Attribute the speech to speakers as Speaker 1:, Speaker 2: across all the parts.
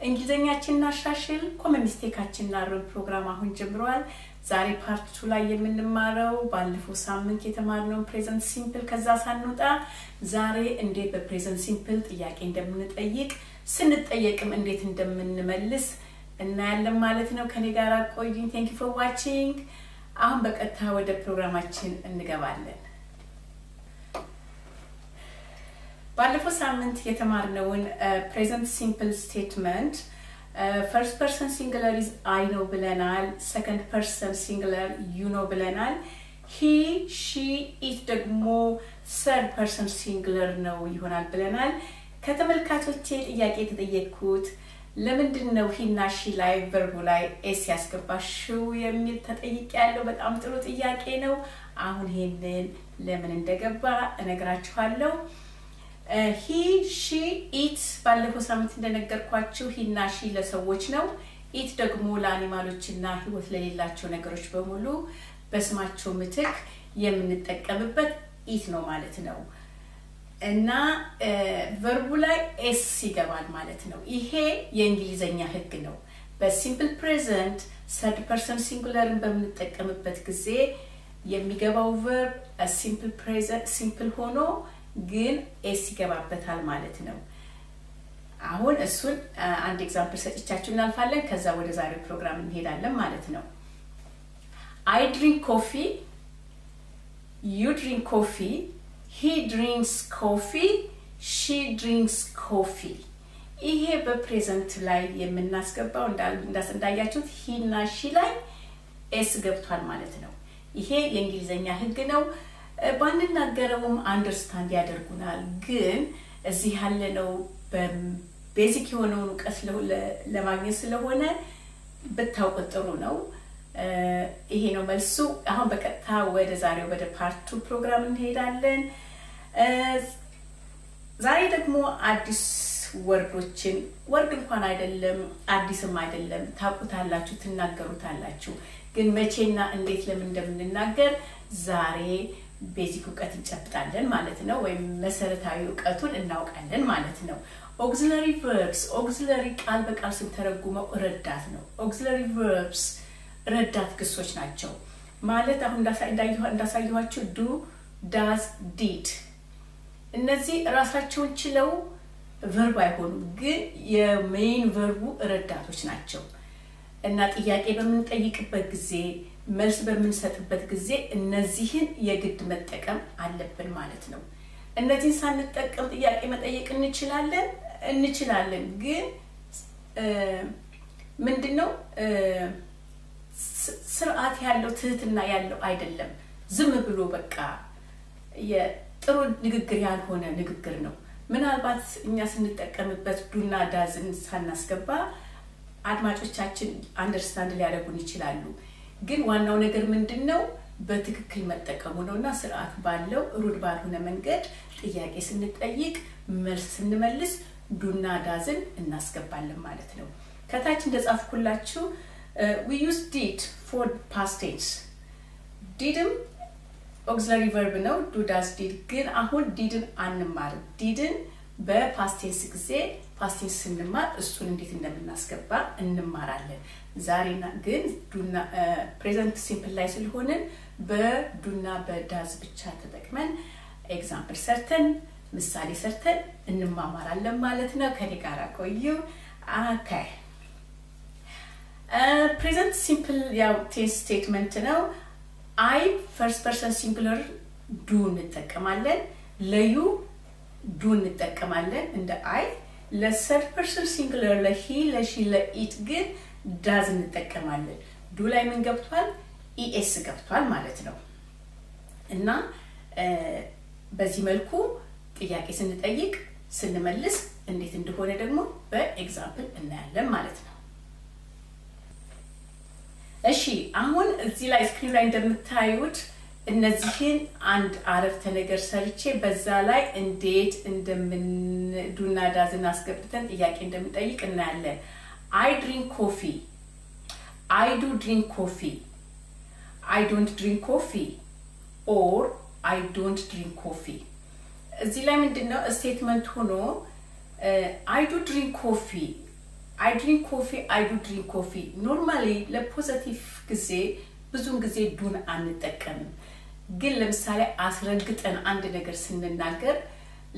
Speaker 1: እንግሊዘኛችንን አሻሽል ኮመን ሚስቴካችንን አርም ፕሮግራም አሁን ጀምሯል ዛሬ ፓርት 2 ላይ የምንማረው ባለፈው ሳምንት የተማርነው ፕሬዘንት ሲምፕል ከዛ ሳንወጣ ዛሬ እንዴት በፕሬዘንት ሲምፕል ጥያቄ እንደምንጠይቅ ስንጠየቅም እንዴት እንደምንመልስ እናያለን ማለት ነው ከኔ ጋር ቆዩኝ thank you for watching አሁን በቀጥታ ወደ ፕሮግራማችን እንገባለን ባለፈው ሳምንት የተማርነውን present simple statement first person singular is I know ብለናል second person singular you know ብለናል he she it ደግሞ third person singular ነው ይሆናል ብለናል ከተመልካቾቼ ጥያቄ ተጠየቅኩት ለምንድነው ሂና ሺ ላይ verb ላይ s ያስገባሽው የሚል ተጠይቄያለሁ በጣም ጥሩ ጥያቄ ነው አሁን ይሄንን ለምን እንደገባ እነግራችኋለሁ he she it ባለፈው ሳምንት እንደነገርኳችሁ ሂና ሺ ለሰዎች ነው it ደግሞ ለአኒማሎችና ህይወት ለሌላቸው ነገሮች በሙሉ በስማቸው ምትክ የምንጠቀምበት it ነው ማለት ነው እና verb ላይ s ይገባል ማለት ነው ይሄ የእንግሊዘኛ ህግ ነው በሲምፕል ፕሬዘንት third person singularን በምንጠቀምበት ጊዜ የሚገባው verb simple present simple ሆኖ ግን s ይገባበታል ማለት ነው አሁን እሱን አንድ ኤግዛምፕል ሰጥቻችሁ እናልፋለን ከዛ ወደ ዛሬው ፕሮግራም እንሄዳለን ማለት ነው I drink coffee you drink coffee he drinks coffee she drinks coffee ይሄ በፕሬዘንት ላይ የምናስገባው እንዳያችሁት he እና she ላይ s ገብቷል ማለት ነው ይሄ የእንግሊዘኛ ህግ ነው ባንናገረውም አንደርስታንድ ያደርጉናል ግን እዚህ ያለነው በቤዚክ የሆነው ዕውቀት ለማግኘት ስለሆነ በታውቁት ጥሩ ነው ይሄ ነው መልሱ አሁን በቀጥታ ወደ ዛሬው ወደ ፓርት 2 ፕሮግራም እንሄዳለን ዛሬ ደግሞ አዲስ ወርዶችን ወርድ እንኳን አይደለም አዲስም አይደለም ታውቁታላችሁ ትናገሩታላችሁ ግን መቼና እንዴት ለምን እንደምንናገር ዛሬ ቤዚክ ዕውቀት እንጨብጣለን ማለት ነው ወይም መሰረታዊ ዕውቀቱን እናውቃለን ማለት ነው auxiliary verbs auxiliary ቃል በቃል ስንተረጉመው ረዳት ነው auxiliary verbs ረዳት ግሶች ናቸው ማለት አሁን እንዳሳየኋችሁ do does did እነዚህ ራሳቸውን ችለው verb አይሆኑም ግን የሜን verbu ረዳቶች ናቸው እና ጥያቄ በመንጠይቅበት ጊዜ መልስ በመንሰጥበት ጊዜ እነዚህን የግድ መጠቀም አለብን ማለት ነው እነዚህን ሳንጠቀም ጥያቄ መጠየቅ እንችላለን ግን ምንድነው ስርዓት ያለው ትህትና ያለው አይደለም ዝም ብሎ በቃ የጥሩ ንግግር ያልሆነ ንግግር ነው ምናልባት እኛ ስንጠቀምበት ዱና ዳዝን ሳናስገባ አድማጮቻችን አንደርስታንድ ሊያደርጉን ይችላሉ ግን ዋናው ነገር ምንድነው በትክክል መጠቀሙ ነውና ስርዓት ባለው ሩድ ባልሆነ መንገድ ጥያቄ ስንጠይቅ መልስ ስንመልስ ዱና ዳዝን እናስገባለን ማለት ነው ከታች እንደጻፍኩላችሁ we use did for past tense didም auxiliary verb ነው do does did ግን አሁን didን አንማርም didን በpast tense ጊዜ past tense ስንማር እሱን እንዴት እንደምናስገባ እንማራለን ዛሬና ግን ዱና present simple ላይ ስለሆነ በዱና በዳዝ ብቻ ተጠቅመን ኤግዛምፕል ሰርተን ምሳሌ ሰርተን እንማማራለን ማለት ነው ከኔ ጋር ቆዩ okay present simple ያው tense statement ነው I first person singular do እንጠቀማለን ለዩ do እንጠቀማለን እንደ I ለthird person singular ለhe ለሺ ለኢት ግን does እንጠቀማለን do ላይ ምን ገብቷል es ገብቷል ማለት ነው እና በዚህ መልኩ ጥያቄ ስንጠይቅ ስንመልስ እንዴት እንደሆነ ደግሞ በኤግዛምፕል እናያለን ማለት ነው እሺ አሁን እዚህ ላይ ስክሪን ላይ እንደምታዩት እነዚህን አንድ አረፍተ ነገር ሰርቼ በዛ ላይ እንዴት ዱና ዳዝን አስገብተን ጥያቄ እንደምንጠይቅ እናያለን I drink coffee I do drink coffee I don't drink coffee or I don't drink coffee እዚህ ላይ ምንድነው ስቴትመንት ሆኖ I do drink coffee I drink coffee, I do drink coffee. Normally ለፖዚቲቭ ጊዜ ብዙን ጊዜ ዱን አንጠቀምም ግን ለምሳሌ አስረግጠን አንድ ነገር ስንናገር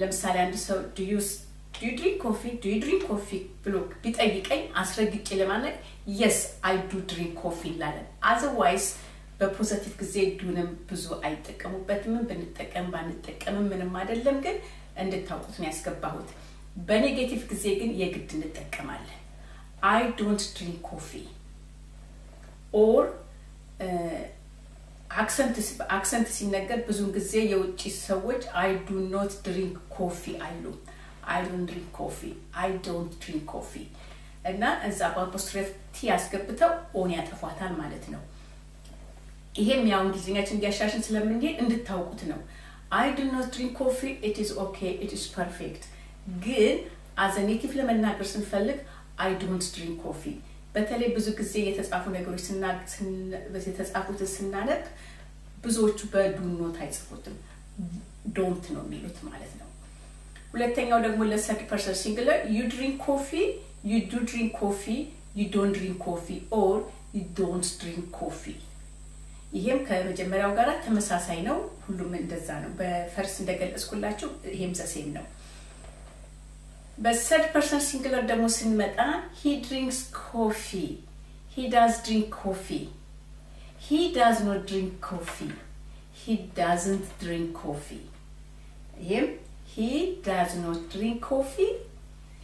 Speaker 1: ለምሳሌ አንድ ሰው do you drink coffee ብሎ ቢጠይቀኝ አስረግጬ ለማለት yes I do drink coffee ላለን otherwise በፖዚቲቭ ጊዜ ዱንም ብዙ አይጠቀሙበትም ብንጠቀም ባንጠቀምም ምንም አይደለም ግን እንድታውቁት ነው ያስገባሁት በኔጌቲቭ ጊዜ ግን የግድ እንጠቀማለን I don't drink coffee or accent ሲነገር ብዙን ጊዜ የውጪ ሰዎች I do not drink coffee አይሉ I don't drink coffee I don't drink coffee እና እዛ በአፖስትሮፍ ቲ ያስገብተው ኦን ያጠፋታል ማለት ነው ይሄም ያው እንግሊዝኛችን እንዲያሻሽን ስለምንሄድ እንድታውቁት ነው I do not drink coffee it is okay it is perfect ግን as a native ለመናገር ስንፈልግ I don't drink coffee በተለይ ብዙ ጊዜ የተጻፉ ነገሮች የተጻፉት ስናነብ ብዙዎቹ በዱን ኖት አይጽፉትም don't ነው የሚሉት ማለት ነው ሁለተኛው ደግሞ ለሰርድ ፐርሰን ሲንጉላር you drink coffee you do drink coffee you don't drink coffee or you don't drink coffee ይሄም ከመጀመሪያው ጋር ተመሳሳይ ነው ሁሉም እንደዛ ነው በፈርስ እንደገለጽኩላችሁ ይሄም ዘሴም ነው But third person singular ደግሞ ስንመጣ he drinks coffee he does drink coffee he does not drink coffee he doesn't drink coffee he does not drink coffee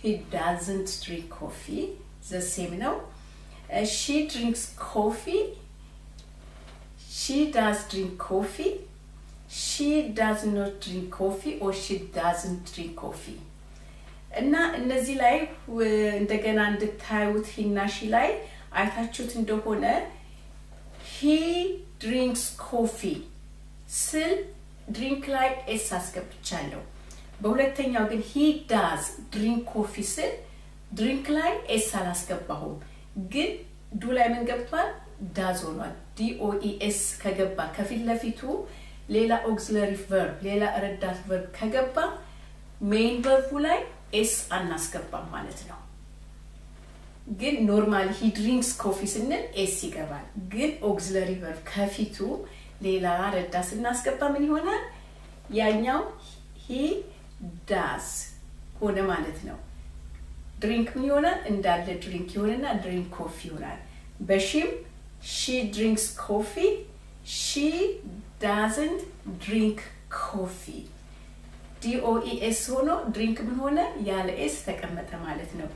Speaker 1: he doesn't drink coffee the same now she drinks coffee she does drink coffee she does not drink coffee or she doesn't drink coffee እና እነዚህ ላይ እንደገና እንድታዩት ሂናሺ ላይ አይታችሁት እንደሆነ he drinks coffee ስል drink ላይ s አስገብቻለሁ በሁለተኛው ግን he does drink coffee ስል drink ላይ s አላስገባሁም ግን ዱ ላይ ምን ገብቷል does ሆኗል does ከገባ ከፊት ለፊቱ ሌላ auxiliary verb ሌላ ረዳት verb ከገባ main verb ላይ s አናስገባም ማለት ነው ግን ኖርማሊ he drinks coffee ስንል s ይገባል ግን auxiliary verb ከፊቱ ሌላ ረዳት ስናስገባ ምን ይሆናል ያኛው he does ሆነ ማለት ነው drink ምን ይሆናል እንዳለ drink ይሆንና drink coffee ይሆናል በሺም she drinks coffee she doesn't drink coffee DOES ሆኖ drink ምን ሆነ ያለ s ተቀመጠ ማለት ነው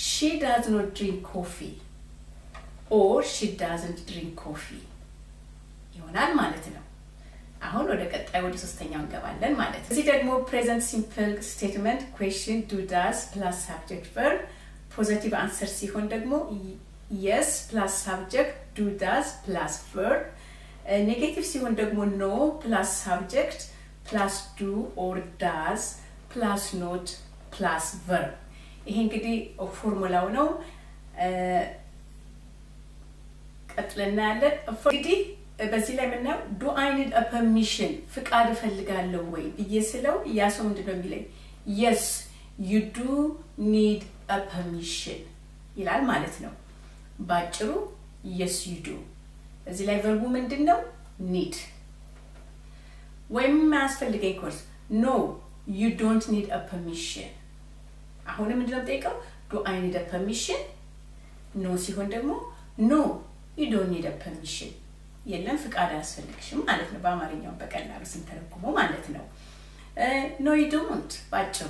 Speaker 1: she does not drink coffee or she doesn't drink coffee ይሆናል ማለት ነው አሁን ወደ ቀጣይ ወደ ሶስተኛው እንገባለን ማለት ነው እዚህ ደግሞ present simple statement question do does plus subject verb positive answer ሲሆን ደግሞ yes plus subject do does plus verb negative ሲሆን ደግሞ no plus subject plus do or does plus not plus verb ይሄ እንግዲህ ፎርሙላው ነው ቀጥለና ያለ እንግዲህ በዚህ ላይ ምንነው do I need a permission ፍቃድ እፈልጋለሁ ወይ በየስለው ያሰው ምንድነው የሚለኝ yes you do need a permission ይላል ማለት ነው ባጭሩ yes you do እዚህ ላይ verbu ምንድነው need when ማስፈልገኝ ኮርስ no you don't need a permission አሁን ምንድነው ጠይቀው do I need a permission no ሲሆን ደግሞ no you don't need a permission የለም ፍቃድ አያስፈልግሽም ማለት ነው በአማርኛው በቀላሉ ስንተረጉመው ማለት ነው no you don't ባጭሩ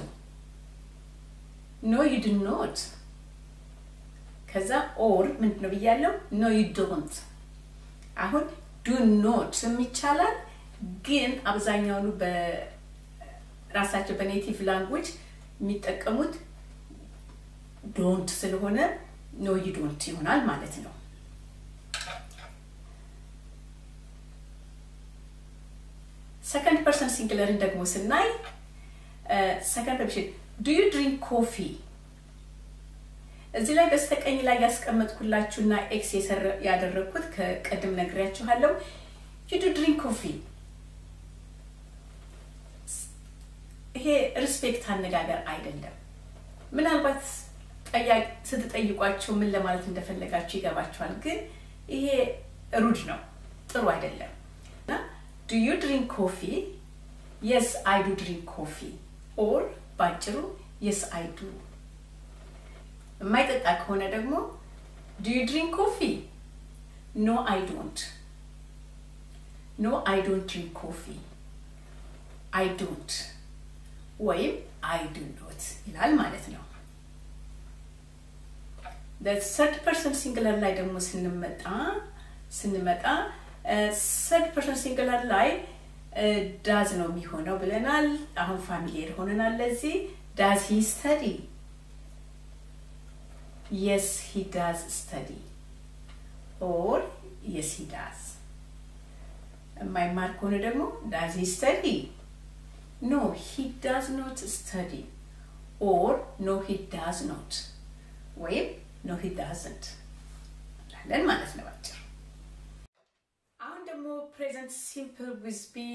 Speaker 1: no you do not ከዛ or ምንድነው ብያለሁ no you don't አሁን do not የሚቻላል ግን አብዛኛው በራሳቸው በኔቲቭ ላንጉዌጅ የሚጠቀሙት don't ስለሆነ no you don't ይሆናል ማለት ነው second person singular ደግሞ ስናይ second person do you drink coffee እዚህ ላይ በስተቀኝ ላይ ያስቀመጥኩላችሁና ኤክስ ያደረኩት ከቀድም ነግሬያችኋለሁ you do drink coffee ይሄ ሪስፔክት አነጋገር አይደለም ምናልባት ጠያቂ ስትጠይቋቸው ምን ለማለት እንደፈለጋችሁ ይገባችኋል ግን ይሄ ሩድ ነው ጥሩ አይደለም do you drink coffee yes I do drink coffee or ባጭሩ yes I do የማይጠጣ ከሆነ ደግሞ do you drink coffee no I don't no I don't drink coffee I don't ወይም I do not ይላል ማለት ነው the third person singular ላይ ደግሞ ስንመጣ third person singular ላይ does ነው የሚሆነው ብለናል አሁን ፋሚሊየር ሆነናል ለዚህ does he study yes he does study or yes he does የማይማር ከሆነ ደግሞ does he study no he does not study or no he does not ወይም no he doesn't ላለን ማለት ነው አጭር አሁን ደግሞ present simple with be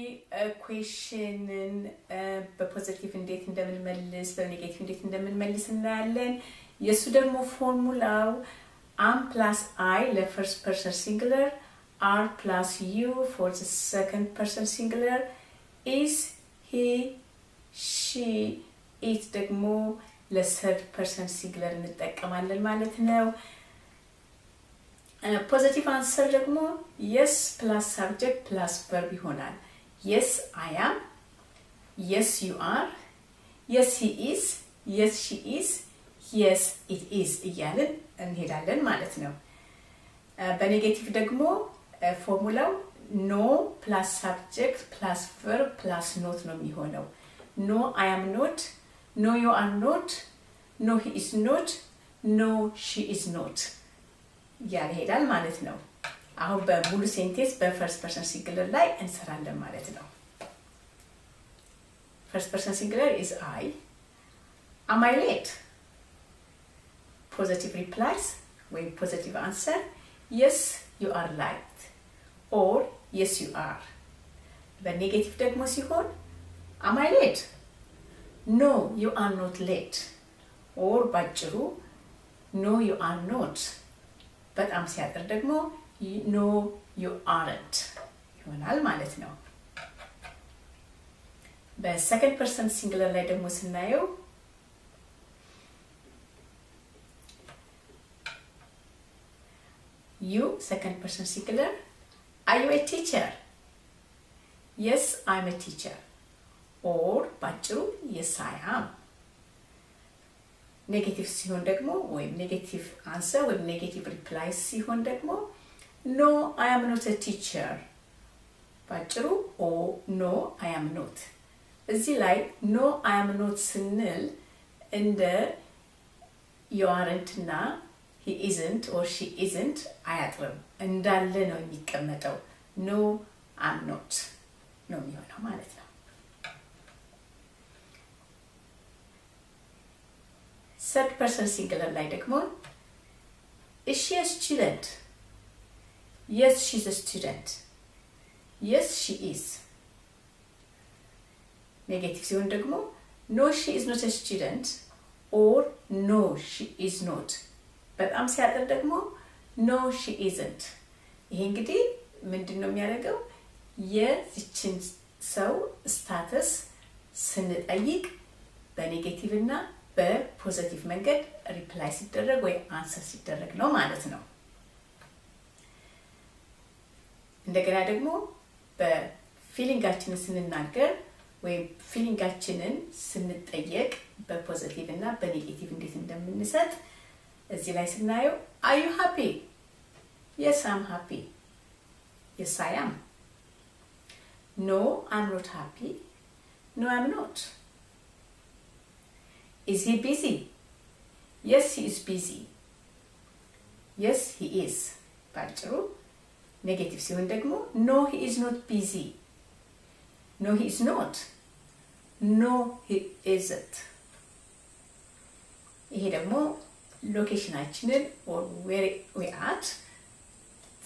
Speaker 1: a question በፖዚቲቭ እንዴት እንደምንመልስ በኔጌቲቭ እንዴት እንደምንመልስ እናያለን የሱ ደግሞ ፎርሙላው am plus I ለfirst person singular are plus you for the second person singular is he she it ደግሞ ለthird person singular እንጠቀማለን ማለት ነው positive answer ደግሞ yes plus subject plus verb ይሆናል yes I am yes you are yes he is yes she is yes it is እያልን እንሄዳለን ማለት ነው በኔጌቲቭ ደግሞ ፎርሙላው no plus subject plus verb plus not ነው የሚሆነው no I am not no you are not no he is not no she is not ያለ ሄዳል ማለት ነው አሁን በሙሉ ሴንቴንስ በፈርስት ፐርሰን ሲንጉላር ላይ እንሰራለን ማለት ነው first person singular is I am I late positive replies with positive answer yes you are late or yes you are the negative ደግሞ ሲሆን am I late no you are not late or ባጭሩ no you are not በጣም ሲያጥር ደግሞ no you aren't ይሆናል ማለት ነው በሰከንድ ፐርሰን ሲንጉላር ላይ ደግሞ ስናየው you second person singular are you a teacher yes I'm a teacher or ባጭሩ yes I am negative ሲሆን ደግሞ ወይ negative answer ወይ negative reply ሲሆን ደግሞ no I am not a teacher ባጭሩ or no I am not እዚህ ላይ no I am not ስንል እንደ you aren't እና he isn't or she isn't አያጥርም እንዳለ ነው የሚቀመጠው no I'm not ነው የሚሆነው ማለት ነው third person singular ላይ ደግሞ is she a student yes she's a student yes she is negative ሲሆን ደግሞ no she is not a student or no she is not በጣም ሲያጥር ደግሞ no she isn't ይሄ እንግዲህ ምንድነው የሚያደርገው የዚችን ሰው ስታተስ ስንጠይቅ በኔጌቲቭ እና በፖዚቲቭ መንገድ ሪፕላይ ሲደረግ ወይ አንሰር ሲደረግ ነው ማለት ነው እንደገና ደግሞ በፊሊንጋችንን ስንናገር ወይ ፊሊንጋችንን ስንጠየቅ በፖዚቲቭ እና በኔጌቲቭ እንዴት እንደምንሰጥ እዚህ ላይ ስናየው are you happy yes I'm happy yes I am no I'm not happy no I'm not is he busy yes he is busy yes he is ባጭሩ ኔጌቲቭ ሲሆን ደግሞ no he is not busy no he is not no he isn't ይሄ ደግሞ ሎኬሽናችንን or where we at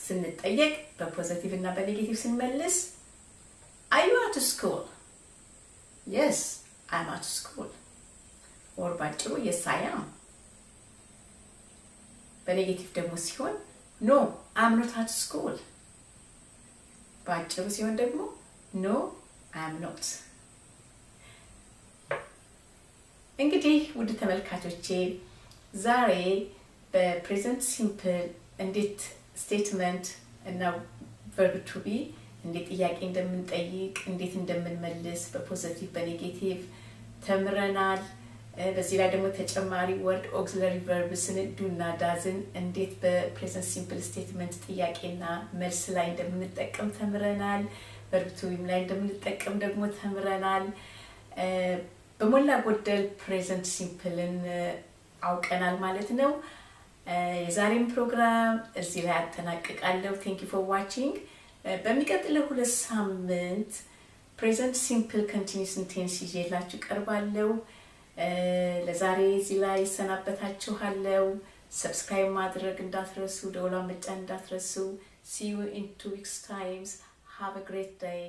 Speaker 1: ስንጠየቅ በፖዚቲቭ እና በኔጌቲቭ ስንመልስ are you at school yes I'm at school or ባጭሩ yes I am በኔጌቲቭ ደግሞ ሲሆን no I'm not at school ባጭሩ ሲሆን ደግሞ no I'm not እንግዲህ ውድ ተመልካቾቼ ዛሬ በፕሬዘንት ሲምፕል እንዴት ስቴትመንት እና verb to be እንዴት ጥያቄ እንደምንጠይቅ እንዴት እንደምንመልስ በፖዚቲቭ በኔጌቲቭ ተምረናል በዚህ ላይ ደግሞ ተጨማሪ word auxiliary verbs ዱና ዳዝን እንዴት በፕሬዘንት ሲምፕል ስቴትመንት ጥያቄና መልስ ላይ እንደምንጠቀም ተምረናል verb to be ላይ እንደምንጠቀም ደግሞ ተምረናል በሞላ ጎደል ፕሬዘንት ሲምፕልን አውቀናል ማለት ነው የዛሬን ፕሮግራም እዚህ ላይ አጠናቅቃለሁ thank you for watching በሚቀጥለው ሁለት ሳምንት present simple continuous tense ይዤላችሁ ቀርባለሁ ለዛሬ እዚህ ላይ ሰናበታችኋለሁ subscribe ማድረግ እንዳትረሱ ደወሉን መጫን እንዳትረሱ see you in 2 weeks times have a great day